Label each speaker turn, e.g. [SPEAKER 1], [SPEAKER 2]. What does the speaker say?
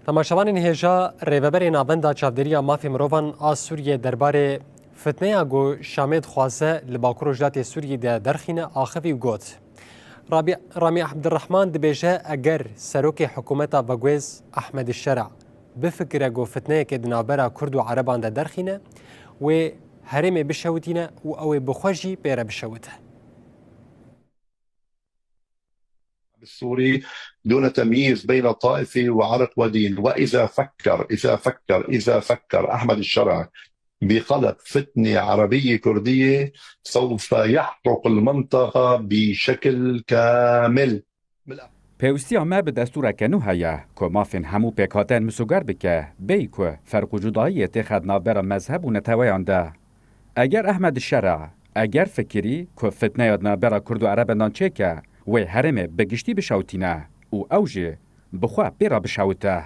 [SPEAKER 1] تماشاوان هێژا ڕێبەبەرێ ناوەندا چاودێریya mafê mirovan a Sûriyê derbarê fitneya ku Şamê dixwaze li Bakur Rojhilatê Sûriyê de derxîne axivî got. Ramî Abdirrehman dibêje eger serokê hikûmeta Bagwêz Ehmed Şerع bifikire ku fitneyekê di navbera Kurd û Ereban de derxîne wê herêmê bişewitîne û ew ê bixwe jî pêre bişewite.
[SPEAKER 2] السوري دون تمييز بين طائفي وعرق ودين، وإذا فكر أحمد الشرع بخلق فتنة عربية كردية سوف يحرق المنطقة بشكل كامل.
[SPEAKER 3] پێویستیە me bi destûreke nû heye ku mafên hemû pêkhateyên misûger bike bêyî ku ferq û cudayiyê tê xed navbera mezheb û neteweyan de. Eger Ehmed Şerع eger fikirî ku fitneya navbera Kurd û Erebendan çêke wê herêmê bi giştî bişewitîne û ew jî bixwe pêra bişewite.